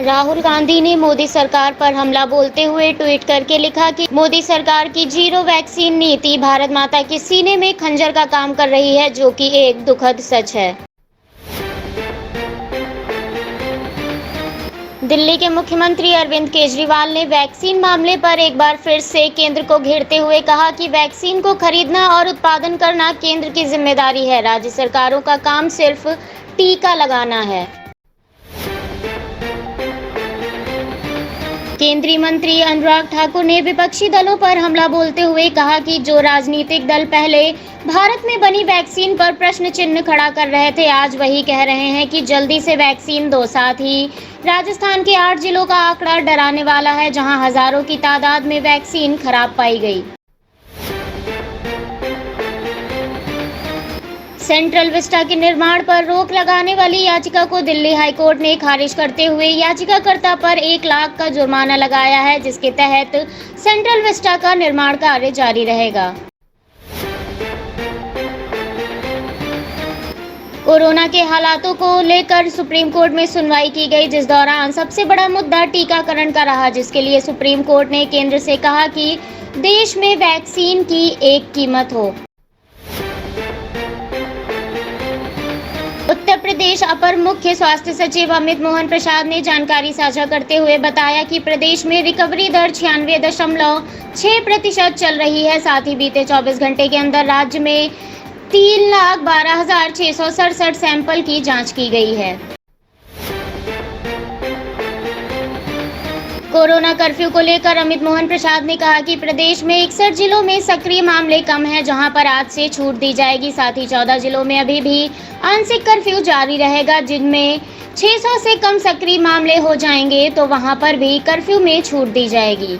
राहुल गांधी ने मोदी सरकार पर हमला बोलते हुए ट्वीट करके लिखा कि मोदी सरकार की जीरो वैक्सीन नीति भारत माता के सीने में खंजर का काम कर रही है, जो कि एक दुखद सच है। दिल्ली के मुख्यमंत्री अरविंद केजरीवाल ने वैक्सीन मामले पर एक बार फिर से केंद्र को घेरते हुए कहा कि वैक्सीन को खरीदना और उत्पादन करना केंद्र की जिम्मेदारी है, राज्य सरकारों का काम सिर्फ टीका लगाना है। केंद्रीय मंत्री अनुराग ठाकुर ने विपक्षी दलों पर हमला बोलते हुए कहा कि जो राजनीतिक दल पहले भारत में बनी वैक्सीन पर प्रश्न चिन्ह खड़ा कर रहे थे, आज वही कह रहे हैं कि जल्दी से वैक्सीन दो। साथ ही राजस्थान के 8 जिलों का आंकड़ा डराने वाला है, जहां हजारों की तादाद में वैक्सीन खराब पाई गई। सेंट्रल विस्टा के निर्माण पर रोक लगाने वाली याचिका को दिल्ली हाईकोर्ट ने खारिज करते हुए याचिकाकर्ता पर 1 लाख का जुर्माना लगाया है, जिसके तहत सेंट्रल विस्टा का निर्माण कार्य जारी रहेगा। कोरोना के हालातों को लेकर सुप्रीम कोर्ट में सुनवाई की गई, जिस दौरान सबसे बड़ा मुद्दा टीकाकरण का रहा, जिसके लिए सुप्रीम कोर्ट ने केंद्र से कहा कि देश में वैक्सीन की एक कीमत हो। उत्तर प्रदेश अपर मुख्य स्वास्थ्य सचिव अमित मोहन प्रसाद ने जानकारी साझा करते हुए बताया कि प्रदेश में रिकवरी दर 96.6% चल रही है। साथ ही बीते 24 घंटे के अंदर राज्य में 3,12,667 सैंपल की जांच की गई है। कोरोना कर्फ्यू को लेकर अमित मोहन प्रसाद ने कहा कि प्रदेश में 61 जिलों में सक्रिय मामले कम हैं, जहां पर आज से छूट दी जाएगी। साथ ही 14 जिलों में अभी भी आंशिक कर्फ्यू जारी रहेगा, जिनमें 600 से कम सक्रिय मामले हो जाएंगे तो वहां पर भी कर्फ्यू में छूट दी जाएगी।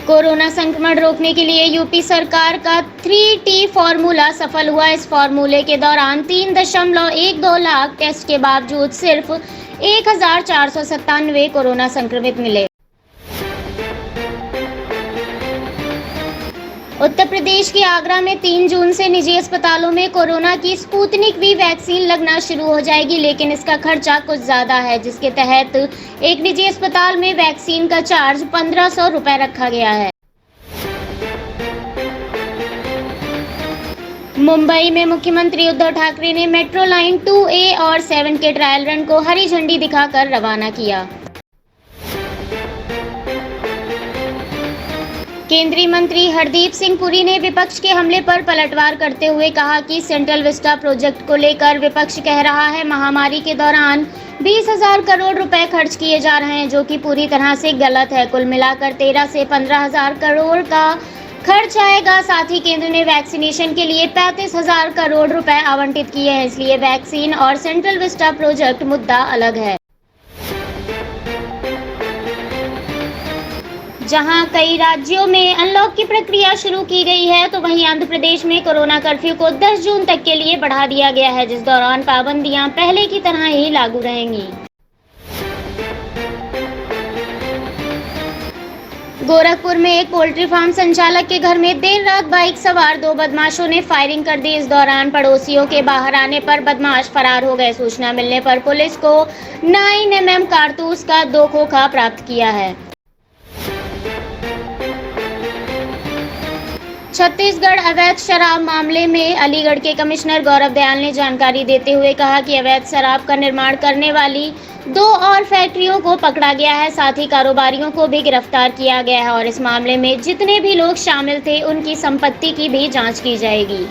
कोरोना संक्रमण रोकने के लिए यूपी सरकार का 3T फॉर्मूला सफल हुआ। इस फॉर्मूले के दौरान 3.12 लाख टेस्ट के बावजूद सिर्फ 1,497 कोरोना संक्रमित मिले। उत्तर प्रदेश के आगरा में 3 जून से निजी अस्पतालों में कोरोना की स्पुतनिक वी वैक्सीन लगना शुरू हो जाएगी, लेकिन इसका खर्चा कुछ ज्यादा है, जिसके तहत एक निजी अस्पताल में वैक्सीन का चार्ज 1,500 रुपए रखा गया है। मुंबई में मुख्यमंत्री उद्धव ठाकरे ने मेट्रो लाइन 2A और 7 के ट्रायल रन को हरी झंडी दिखाकर रवाना किया। केंद्रीय मंत्री हरदीप सिंह पुरी ने विपक्ष के हमले पर पलटवार करते हुए कहा कि सेंट्रल विस्टा प्रोजेक्ट को लेकर विपक्ष कह रहा है महामारी के दौरान 20,000 करोड़ रुपए खर्च किए जा रहे हैं, जो कि पूरी तरह से गलत है। कुल मिलाकर 13 से 15,000 करोड़ का खर्च आएगा। साथ ही केंद्र ने वैक्सीनेशन के लिए 35,000 करोड़ रुपए आवंटित किए हैं, इसलिए वैक्सीन और सेंट्रल विस्टा प्रोजेक्ट मुद्दा अलग है। जहां कई राज्यों में अनलॉक की प्रक्रिया शुरू की गई है, तो वहीं आंध्र प्रदेश में कोरोना कर्फ्यू को 10 जून तक के लिए बढ़ा दिया गया है, जिस दौरान पाबंदियां पहले की तरह ही लागू रहेंगी। गोरखपुर में एक पोल्ट्री फार्म संचालक के घर में देर रात बाइक सवार 2 बदमाशों ने फायरिंग कर दी। इस दौरान पड़ोसियों के बाहर आने पर बदमाश फरार हो गए। सूचना मिलने पर पुलिस को 9mm कारतूस का 2 खोखा प्राप्त किया है। छत्तीसगढ़ अवैध शराब मामले में अलीगढ़ के कमिश्नर गौरव दयाल ने जानकारी देते हुए कहा कि अवैध शराब का निर्माण करने वाली 2 और फैक्ट्रियों को पकड़ा गया है। साथ ही कारोबारियों को भी गिरफ्तार किया गया है और इस मामले में जितने भी लोग शामिल थे उनकी संपत्ति की भी जांच की जाएगी।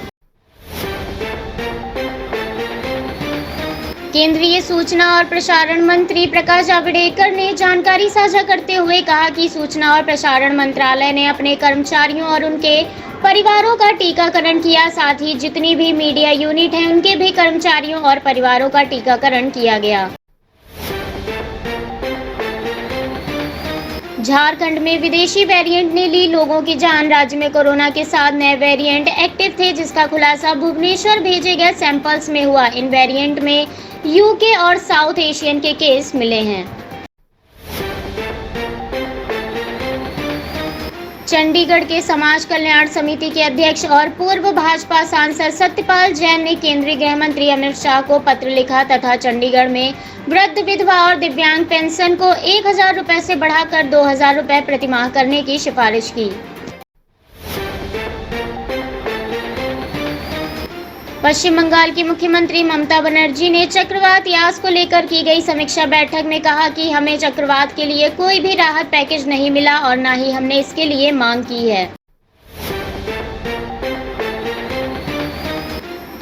केंद्रीय सूचना और प्रसारण मंत्री प्रकाश जावड़ेकर ने जानकारी साझा करते हुए कहा कि सूचना और प्रसारण मंत्रालय ने अपने कर्मचारियों और उनके परिवारों का टीकाकरण किया। साथ ही जितनी भी मीडिया यूनिट हैं उनके भी कर्मचारियों और परिवारों का टीकाकरण किया गया। झारखंड में विदेशी वेरिएंट ने ली लोगों की जान। राज्य में कोरोना के 7 नए वेरिएंट एक्टिव थे, जिसका खुलासा भुवनेश्वर भेजे गए सैंपल्स में हुआ। इन वेरिएंट में यूके और साउथ एशियन के केस मिले हैं। चंडीगढ़ के समाज कल्याण समिति के अध्यक्ष और पूर्व भाजपा सांसद सत्यपाल जैन ने केंद्रीय गृह मंत्री अमित शाह को पत्र लिखा तथा चंडीगढ़ में वृद्ध, विधवा और दिव्यांग पेंशन को 1,000 रुपये से बढ़ाकर 2,000 रुपये प्रतिमाह करने की सिफारिश की। पश्चिम बंगाल की मुख्यमंत्री ममता बनर्जी ने चक्रवात यास को लेकर की गई समीक्षा बैठक में कहा कि हमें चक्रवात के लिए कोई भी राहत पैकेज नहीं मिला और न ही हमने इसके लिए मांग की है।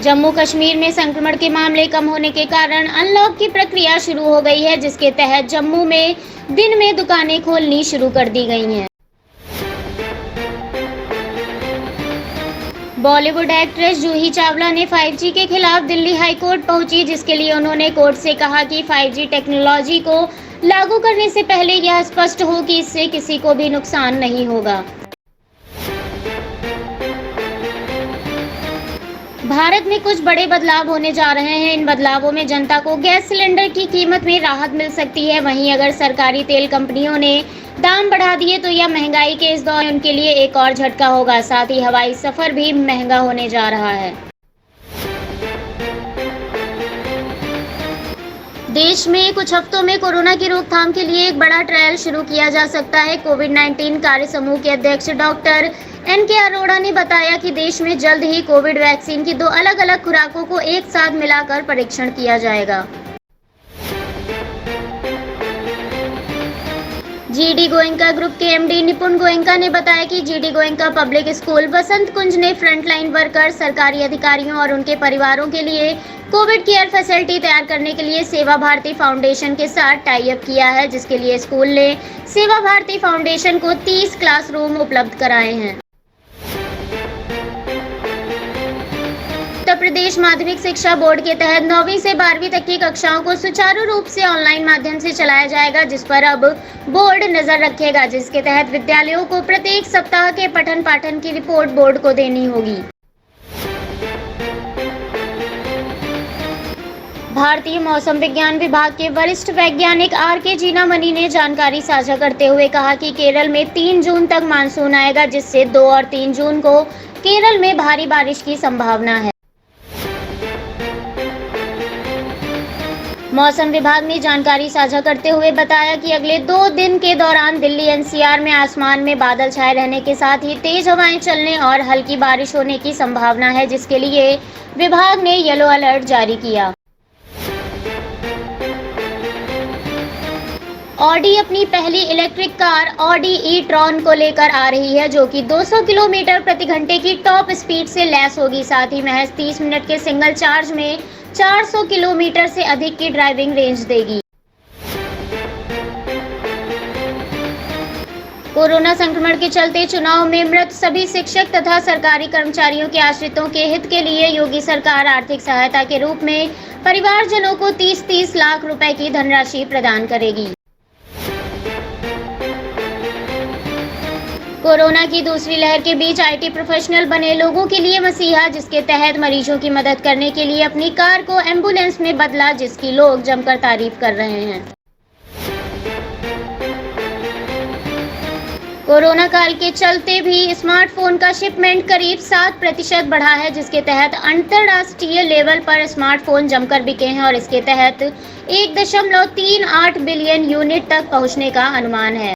जम्मू कश्मीर में संक्रमण के मामले कम होने के कारण अनलॉक की प्रक्रिया शुरू हो गई है, जिसके तहत जम्मू में दिन में दुकानें खोलनी शुरू कर दी गई हैं। बॉलीवुड एक्ट्रेस जूही चावला ने 5G के खिलाफ दिल्ली हाई कोर्ट पहुंची, जिसके लिए उन्होंने कोर्ट से कहा कि 5G टेक्नोलॉजी को लागू करने से पहले यह स्पष्ट हो कि इससे किसी को भी नुकसान नहीं होगा। भारत में कुछ बड़े बदलाव होने जा रहे हैं। इन बदलावों में जनता को गैस सिलेंडर की कीमत में राहत मिल सकती है। वहीं अगर सरकारी तेल कंपनियों ने दाम बढ़ा दिए तो यह महंगाई के इस दौर में उनके लिए एक और झटका होगा। साथ ही हवाई सफर भी महंगा होने जा रहा है। देश में कुछ हफ्तों में कोरोना की रोकथाम के लिए एक बड़ा ट्रायल शुरू किया जा सकता है। कोविड-19 कार्य समूह के अध्यक्ष डॉक्टर NK अरोड़ा ने बताया कि देश में जल्द ही कोविड वैक्सीन की 2 अलग-अलग खुराकों को एक साथ मिलाकर परीक्षण किया जाएगा। GD गोयनका ग्रुप के MD निपुण गोयनका ने बताया कि GD गोयनका पब्लिक स्कूल बसंत कुंज ने फ्रंटलाइन वर्कर, सरकारी अधिकारियों और उनके परिवारों के लिए कोविड केयर फैसिलिटी तैयार करने के लिए सेवा भारती फाउंडेशन के साथ टाई अप किया है, जिसके लिए स्कूल ने सेवा भारती फाउंडेशन को 30 क्लासरूम उपलब्ध कराए हैं। उत्तर प्रदेश माध्यमिक शिक्षा बोर्ड के तहत 9वीं से 12वीं तक की कक्षाओं को सुचारू रूप से ऑनलाइन माध्यम से चलाया जाएगा, जिस पर अब बोर्ड नजर रखेगा, जिसके तहत विद्यालयों को प्रत्येक सप्ताह के पठन पाठन की रिपोर्ट बोर्ड को देनी होगी। भारतीय मौसम विज्ञान विभाग के वरिष्ठ वैज्ञानिक RK जीनामणि ने जानकारी साझा करते हुए कहा कि केरल में 3 जून तक मानसून आएगा, जिससे 2 और 3 जून को केरल में भारी बारिश की संभावना है। मौसम विभाग ने जानकारी साझा करते हुए बताया कि अगले 2 दिन के दौरान दिल्ली NCR में आसमान में बादल छाए रहने के साथ ही तेज हवाएं चलने और हल्की बारिश होने की संभावना है, जिसके लिए विभाग ने येलो अलर्ट जारी किया। ऑडी अपनी पहली इलेक्ट्रिक कार ऑडी ई-ट्रॉन को लेकर आ रही है, जो कि 200 किलोमीटर प्रति घंटे की टॉप स्पीड से लैस होगी। साथ ही महज 30 मिनट के सिंगल चार्ज में 400 किलोमीटर से अधिक की ड्राइविंग रेंज देगी। कोरोना संक्रमण के चलते चुनाव में मृत सभी शिक्षक तथा सरकारी कर्मचारियों के आश्रितों के हित के लिए योगी सरकार आर्थिक सहायता के रूप में परिवारजनों को 30-30 लाख रुपए की धनराशि प्रदान करेगी। कोरोना की दूसरी लहर के बीच IT प्रोफेशनल बने लोगों के लिए मसीहा, जिसके तहत मरीजों की मदद करने के लिए अपनी कार को एम्बुलेंस में बदला, जिसकी लोग जमकर तारीफ कर रहे हैं। कोरोना काल के चलते भी स्मार्टफोन का शिपमेंट करीब 7% बढ़ा है, जिसके तहत अंतर्राष्ट्रीय लेवल पर स्मार्टफोन जमकर बिके हैं और इसके तहत 1.38 बिलियन यूनिट तक पहुंचने का अनुमान है।